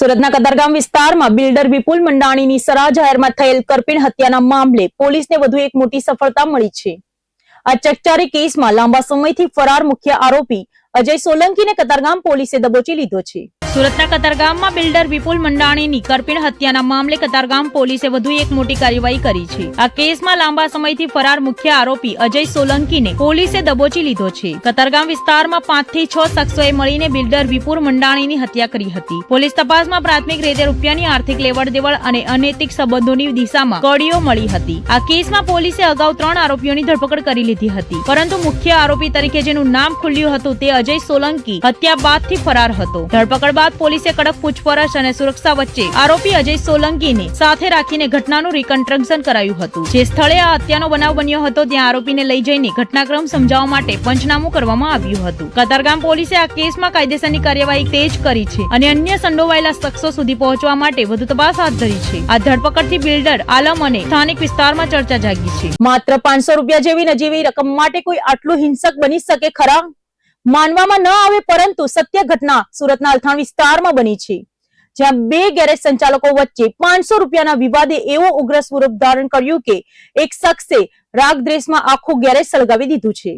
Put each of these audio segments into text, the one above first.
સુરતના કતારગામ વિસ્તારમાં બિલ્ડર વિપુલ મંડાણીની સરા જાહેરમાં થયેલ કરપીણ હત્યાના મામલે પોલીસને વધુ એક મોટી સફળતા મળી છે। આ ચકચારી કેસમાં લાંબા સમયથી ફરાર મુખ્ય આરોપી અજય સોલંકીને કતારગામ પોલીસે દબોચી લીધો છે। સુરતના કતારગામમાં બિલ્ડર વિપુલ મંડાણીની કરપીણ હત્યાના મામલે કતારગામ પોલીસે વધુ એક મોટી કાર્યવાહી કરી છે। આ કેસમાં લાંબા સમયથી ફરાર મુખ્ય આરોપી અજય સોલંકીને પોલીસે દબોચી લીધો છે। કતારગામ વિસ્તારમાં 5 થી 6 શખ્સોએ મળીને બિલ્ડર વિપુલ મંડાણીની હત્યા કરી હતી। પોલીસ તપાસમાં પ્રાથમિક રીતે રૂપિયાની આર્થિક લેવડ દેવડ અને અનૈતિક સંબંધોની દિશામાં કડીઓ મળી હતી। આ કેસમાં પોલીસે અગાઉ 3 આરોપીઓની ધરપકડ કરી લીધી હતી, પરંતુ મુખ્ય આરોપી તરીકે જેનું નામ ખુલ્યું હતું તે અજય સોલંકી હત્યા બાદથી ફરાર હતો। ધરપકડ બાદ પોલીસે કડક પૂછપરછ અને સુરક્ષા વચ્ચે આરોપી અજય સોલંકીને સાથે રાખીને ઘટનાનું રિકન્સ્ટ્રક્શન કરાયું હતું। જે સ્થળે આ હત્યાનો બનાવ બન્યો હતો ત્યાં આરોપીને લઈ જઈને ઘટનાક્રમ સમજાવવા માટે પંચનામું કરવામાં આવ્યું હતું। કતારગામ પોલીસે આ કેસમાં કાયદેસરની કાર્યવાહી તેજ કરી છે અને અન્ય સંડોવાયેલા શખ્સો સુધી પહોંચવા માટે વધુ તપાસ હાથ ધરી છે। આ ધરપકડથી બિલ્ડર આલમ અને સ્થાનિક વિસ્તારમાં ચર્ચા જાગી છે। માત્ર 500 રૂપિયા જેવી નજીવી રકમ માટે કોઈ આટલું હિંસક બની શકે ખરા? માનવામાં ન આવે, પરંતુ સત્ય ઘટના સુરતના અલથાણ વિસ્તારમાં બની છે, જ્યાં 2 ગેરેજ સંચાલકો વચ્ચે 500 રૂપિયાના વિવાદે એવો ઉગ્ર સ્વરૂપ ધારણ કર્યું કે એક શખ્સે રાગદ્વેષમાં આખું ગેરેજ સળગાવી દીધું છે।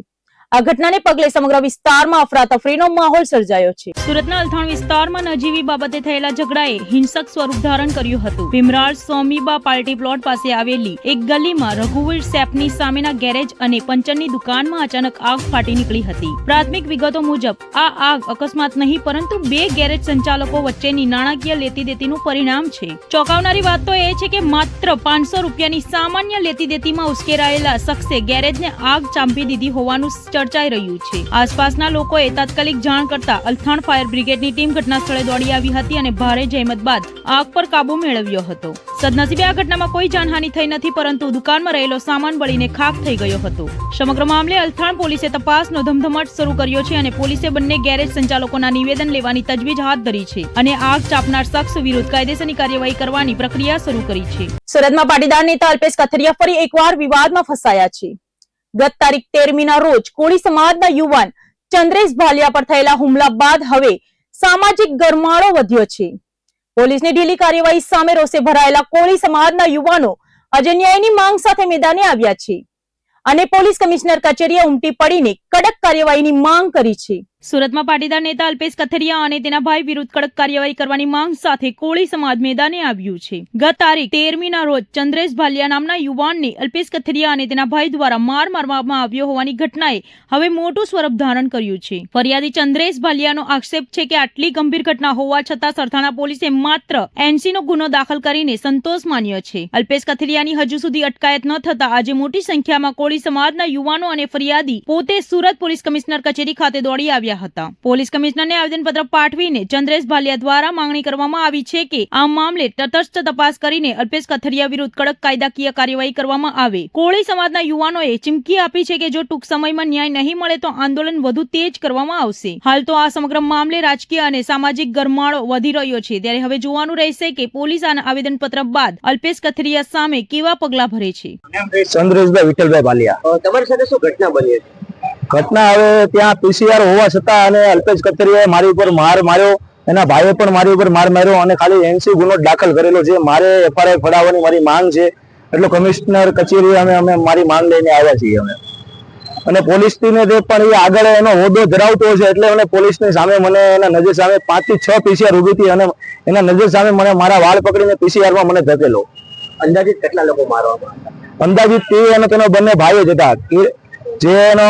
આ ઘટનાને પગલે સમગ્ર વિસ્તારમાં અફરાતફરીનો માહોલ સર્જાયો છે। સુરતના અલથાણ વિસ્તારમાં નજીવી બાબતે થયેલા ઝઘડાએ હિંસક સ્વરૂપ ધારણ કર્યું હતું। ભીમરાળ સોમીબા પાર્ટી પ્લોટ પાસે આવેલી એક ગલીમાં રઘુવીર શેફની સામેના ગેરેજ અને પંચરની દુકાનમાં અચાનક આગ ફાટી નીકળી હતી। પ્રાથમિક વિગતો મુજબ આ આગ અકસ્માત નહીં, પરંતુ 2 ગેરેજ સંચાલકો વચ્ચેની નાણાકીય લેતી દેતીનું પરિણામ છે। ચોંકાવનારી વાત તો એ છે કે માત્ર 500 રૂપિયાની સામાન્ય લેતી દેતીમાં ઉશ્કેરાયેલા શખ્સે ગેરેજને આગ ચાંપી દીધી હોવાનું ચર્ચાઈ રહ્યું છે। આસપાસના લોકોએ તાત્કાલિક જાણ કરતા અલથાણ ફાયર બ્રિગેડની ટીમ ઘટના સ્થળે દોડી આવી હતી અને ભારે જહેમત બાદ આગ પર કાબુ મેળવ્યો હતો। સદનસીબે આ ઘટનામાં કોઈ જાનહાનિ થઈ નથી, પરંતુ દુકાનમાં રહેલો સામાન બળીને ખાખ થઈ ગયો હતો। સમગ્ર મામલે અલથાણ પોલીસે તપાસનો ધમધમાટ શરૂ કર્યો છે અને પોલીસે બંને ગેરેજ સંચાલકોના નિવેદન લેવાની તજવીજ હાથ ધરી છે અને આગ ચાપનાર શખ્સ વિરુદ્ધ કાયદેસરની કાર્યવાહી કરવાની પ્રક્રિયા શરૂ કરી છે। સુરતમાં પાટીદાર નેતા અલ્પેશ કથિરિયા ફરી એકવાર વિવાદમાં ફસાયા છે। ગત તારીખ 13મીના રોજ કોળી સમાજના યુવાન ચંદ્રેશ ભાલિયા પર થયેલા હુમલા બાદ હવે સામાજિક ગરમાળો વધ્યો છે। પોલીસની ઢીલી કાર્યવાહી સામે રોષે ભરાયેલા કોળી સમાજના યુવાનો આજે ન્યાયની માંગ સાથે મેદાને આવ્યા છે અને પોલીસ કમિશનર કચેરીએ ઉમટી પડીને કડક કાર્યવાહીની માંગ કરી છે। સુરતમાં પાટીદાર નેતા અલ્પેશ કથિરિયા અને તેના ભાઈ વિરુદ્ધ કડક કાર્યવાહી કરવાની માંગ સાથે કોળી સમાજ મેદાને આવ્યું છે। ગત તારીખ 13મીના રોજ ચંદ્રેશ ભાલિયા નામના યુવાનને અલ્પેશ કથિરિયા અને તેના ભાઈ દ્વારા માર મારવામાં આવ્યો હોવાની ઘટનાએ હવે મોટું સ્વરૂપ ધારણ કર્યું છે। ફરિયાદી ચંદ્રેશ ભાલિયાનો આક્ષેપ છે કે આટલી ગંભીર ઘટના હોવા છતાં સરથાણા પોલીસે માત્ર 80નો ગુનો દાખલ કરીને સંતોષ માન્યો છે। અલ્પેશ કથિરિયાની હજુ સુધી અટકાયત ન થતા આજે મોટી સંખ્યામાં કોળી સમાજના યુવાનો અને ફરિયાદી પોતે સુરત પોલીસ કમિશનર કચેરી ખાતે દોડી આવ્યા હતા। પોલીસ કમિશનરને આવેદનપત્ર પાઠવીને ચંદ્રેશ ભાલિયા દ્વારા માંગણી કરવામાં આવી છે કે આ મામલે તટસ્થ તપાસ કરીને અલ્પેશ કથિરિયા વિરુદ્ધ કડક કાયદાકીય કાર્યવાહી કરવામાં આવે। કોળી સમાજના યુવાનોએ ચીમકી આપી છે કે જો ટૂંક સમયમાં ન્યાય નહીં મળે તો આંદોલન વધુ તેજ કરવામાં આવશે। હાલ તો આ સમગ્ર મામલે રાજકીય અને સામાજિક ગરમાળો વધી રહ્યો છે, ત્યારે હવે જોવાનું રહેશે કે પોલીસ આ આવેદનપત્ર બાદ અલ્પેશ કથિરિયા સામે કેવા પગલા ભરે છે। ચંદ્રેશભાઈ વિઠ્ઠલભાઈ ભાલિયા, તમારી સાથે શું ઘટના બની હતી? ઘટના હવે ત્યાં પીસીઆર હોવા છતાં અને અલ્પેશ કથિરિયાએ મારી ઉપર માર માર્યો, એના ભાઈએ પણ મારી ઉપર માર માર્યો અને ખાલી 80 ગુનો દાખલ કરેલો છે। મારે એફઆઈઆર ફડાવવાની મારી માંગ છે, એટલે કમિશનર કચેરી અમે મારી માંગ લઈને આવ્યા છીએ અમે। અને પોલીસ ટીમે પણ એ આગળ એનો હોદ્દો ધરાવતો છે, એટલે મને પોલીસની સામે મને એના નજર સામે 5 થી 6 પીસીઆર ઉભી હતી અને એના નજર સામે મને મારા વાળ પકડીને પીસીઆરમાં મને ધકેલો। અંદાજિત કેટલા લોકો મારવામાં આવ્યા? અંદાજિત તે અને તેનો બંને ભાઈઓ જ હતા, જેનો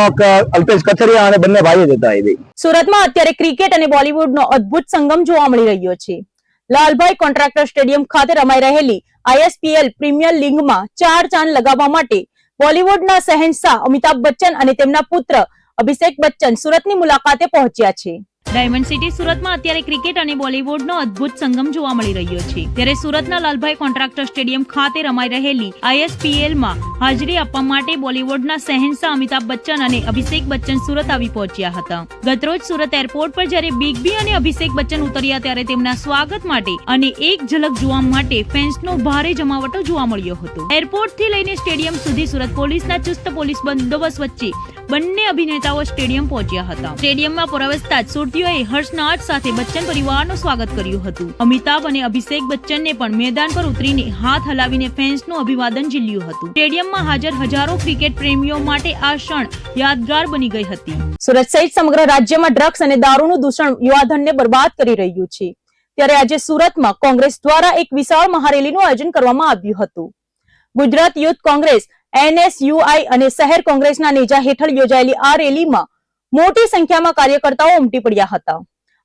અલ્પેશ કથિરિયા અને બંને ભાઈઓ જ હતા। સુરતમાં અત્યારે ક્રિકેટ અને બોલીવુડનો અદ્ભુત સંગમ જોવા મળી રહ્યો છે। લાલભાઈ કોન્ટ્રાક્ટર સ્ટેડિયમ ખાતે રમાઈ રહેલી ISPL પ્રીમિયર લીગમાં 4 ચાંદ લગાવવા માટે બોલીવુડના શહેનશાહ અમિતાભ બચ્ચન અને તેમના પુત્ર અભિષેક બચ્ચન સુરતની મુલાકાતે પહોંચ્યા છે। ડાયમંડ સિટી સુરતમાં અત્યારે ક્રિકેટ અને બોલીવુડનો અદ્ભુત સંગમ જોવા મળી રહ્યો છે, ત્યારે સુરતના લાલભાઈ કોન્ટ્રાક્ટર સ્ટેડિયમ ખાતે રમાઈ રહેલી ISPLમાં હાજરી આપવા માટે બોલીવુડના શહેનશાહ અમિતાભ બચ્ચન અને અભિષેક બચ્ચન સુરત આવી પહોંચ્યા હતા। ગતરોજ સુરત એરપોર્ટ પર જ્યારે બિગ બી અને અભિષેક બચ્ચન ઉતર્યા ત્યારે તેમના સ્વાગત માટે અને એક ઝલક જોવા માટે ફેન્સનો ભારે જમાવટો જોવા મળ્યો હતો। એરપોર્ટથી લઈને સ્ટેડિયમ સુધી સુરત પોલીસના ચુસ્ત પોલીસ બંદોબસ્ત વચ્ચે બંને અભિનેતાઓ સ્ટેડિયમ પહોંચ્યા હતા. સ્ટેડિયમમાં પ્રવેશતા જ સુરતીઓએ હર્ષનાદ સાથે બચ્ચન પરિવારનું સ્વાગત કર્યું હતું. અમિતાભ અને અભિષેક બચ્ચનને પણ મેદાન પર ઉતરીને હાથ હલાવીને ફેન્સનું અભિવાદન ઝીલ્યું હતું. સ્ટેડિયમમાં હાજર હજારો ક્રિકેટ પ્રેમીઓ માટે આ ક્ષણ યાદગાર બની ગઈ હતી. સુરત સહિત સમગ્ર રાજ્યમાં ડ્રગ્સ અને દારૂનું દૂષણ યુવાધનને બરબાદ કરી રહ્યું છે. ત્યારે આજે સુરતમાં કોંગ્રેસ દ્વારા એક વિશાળ મહારેલીનું આયોજન કરવામાં આવ્યું હતું. ગુજરાત યુથ કોંગ્રેસ, NSUI અને શહેર કોંગ્રેસના નેજા હેઠળ યોજાયેલી આ રેલીમાં મોટી સંખ્યામાં કાર્યકર્તાઓ ઉમટી પડ્યા હતા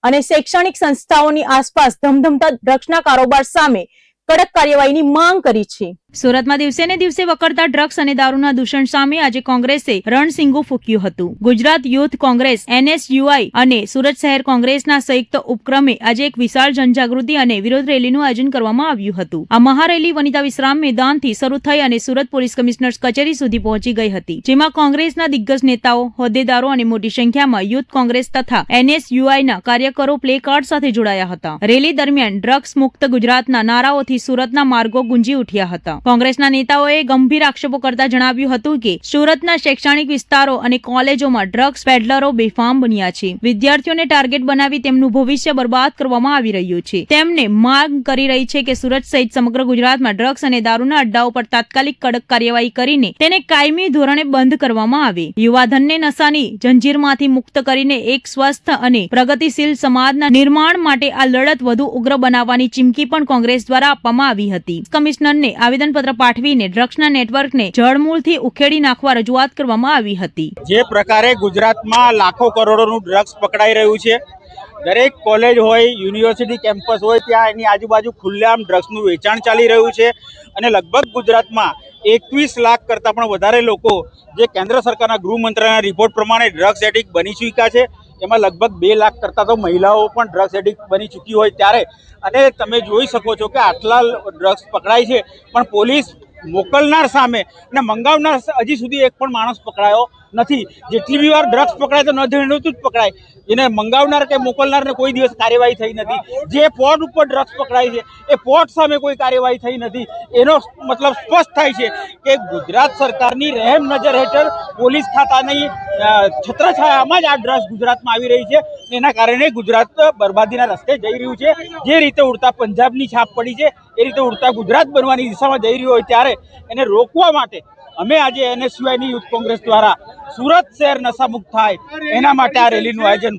અને શૈક્ષણિક સંસ્થાઓની આસપાસ ધમધમતા ડ્રગ્સના કારોબાર સામે કડક કાર્યવાહીની માંગ કરી છે. સુરતમાં દિવસે ને દિવસે વકરતા ડ્રગ્સ અને દારૂના દૂષણ સામે આજે કોંગ્રેસે રણસિંગુ ફૂંક્યું હતું. ગુજરાત યુથ કોંગ્રેસ, NSUI અને સુરત શહેર કોંગ્રેસના સંયુક્ત ઉપક્રમે આજે એક વિશાળ જનજાગૃતિ અને વિરોધ રેલીનું આયોજન કરવામાં આવ્યું હતું. આ મહારેલી વનિતા વિશ્રામ મેદાનથી શરૂ થઈ અને સુરત પોલીસ કમિશનર કચેરી સુધી પહોંચી ગઈ હતી, જેમાં કોંગ્રેસના દિગ્ગજ નેતાઓ, હોદ્દેદારો અને મોટી સંખ્યામાં યુથ કોંગ્રેસ તથા NSUIના કાર્યકરો પ્લે કાર્ડ સાથે જોડાયા હતા. રેલી દરમિયાન ડ્રગ્સ મુક્ત ગુજરાતના નારાઓથી સુરતના માર્ગો ગુંજી ઉઠ્યા હતા. કોંગ્રેસના નેતાઓએ ગંભીર આક્ષેપો કરતા જણાવ્યું હતું કે સુરતના શૈક્ષણિક વિસ્તારો અને કોલેજોમાં ડ્રગ્સ પેડલરો બેફામ બન્યા છે. વિદ્યાર્થીઓને ટાર્ગેટ બનાવી તેમનું ભવિષ્ય બરબાદ કરવામાં આવી રહ્યું છે. તેમને માંગ કરી રહી છે કે સુરત સહિત સમગ્ર ગુજરાતમાં ડ્રગ્સ અને દારૂના અડ્ડાઓ પર તાત્કાલિક કડક કાર્યવાહી કરીને તેને કાયમી ધોરણે બંધ કરવામાં આવે. યુવાધનને નશાની જંજીરમાંથી મુક્ત કરીને એક સ્વસ્થ અને પ્રગતિશીલ સમાજના નિર્માણ માટે આ લડત વધુ ઉગ્ર બનાવવાની ચીમકી પણ કોંગ્રેસ દ્વારા આપવામાં આવી હતી. કમિશનરને આવેદનપત્ર પાઠવીને ડ્રગ્સના નેટવર્કને જળમૂળથી ઉખેડી નાખવા રજૂઆત કરવામાં આવી હતી. જે પ્રકારે ગુજરાતમાં લાખો કરોડોનું ડ્રગ્સ પકડાઈ રહ્યું છે, દરેક કોલેજ હોય, યુનિવર્સિટી કેમ્પસ હોય, ત્યાં એની આજુબાજુ ખુલ્લેઆમ ડ્રગ્સનું વેચાણ ચાલી રહ્યું છે અને લગભગ ગુજરાતમાં 21 લાખ કરતાં પણ વધારે લોકો જે કેન્દ્ર સરકારના ગૃહ મંત્રાલયના રિપોર્ટ પ્રમાણે ડ્રગ્સ એડિક્ટ બની ચૂક્યા છે, એમાં લગભગ 2 લાખ કરતાં તો મહિલાઓ પણ ડ્રગ્સ એડિક્ટ બની ચૂકી હોય ત્યારે અને તમે જોઈ શકો છો કે આટલા ડ્રગ્સ પકડાય છે પણ પોલીસ મોકલનાર સામે અને મંગાવનાર હજી સુધી એક પણ માણસ પકડાયો નથી. જેટલી બી વાર ડ્રગ્સ પકડાય તો ન જાણતું જ પકડાય, એને મંગાવનાર કે મોકલનારને કોઈ દિવસ કાર્યવાહી થઈ નથી. જે પોર્ટ ઉપર ડ્રગ્સ પકડાય છે એ પોર્ટ સામે કોઈ કાર્યવાહી થઈ નથી. એનો મતલબ સ્પષ્ટ થાય છે કે ગુજરાત સરકારની રહેમ નજર હેઠળ પોલીસ ખાતાની છત્રછાયામાં જ આ ડ્રગ્સ ગુજરાતમાં આવી રહી છે. એના કારણે ગુજરાત બરબાદીના રસ્તે જઈ રહ્યું છે. જે રીતે ઉડતા પંજાબની છાપ પડી છે એ રીતે ઉડતા ગુજરાત બનવાની દિશામાં જઈ રહ્યું હોય ત્યારે એને રોકવા માટે અમે આજે NSUIની યુથ કોંગ્રેસ દ્વારા સુરત શહેર નશામુક્ત થાય એના માટે આ રેલીનું આયોજન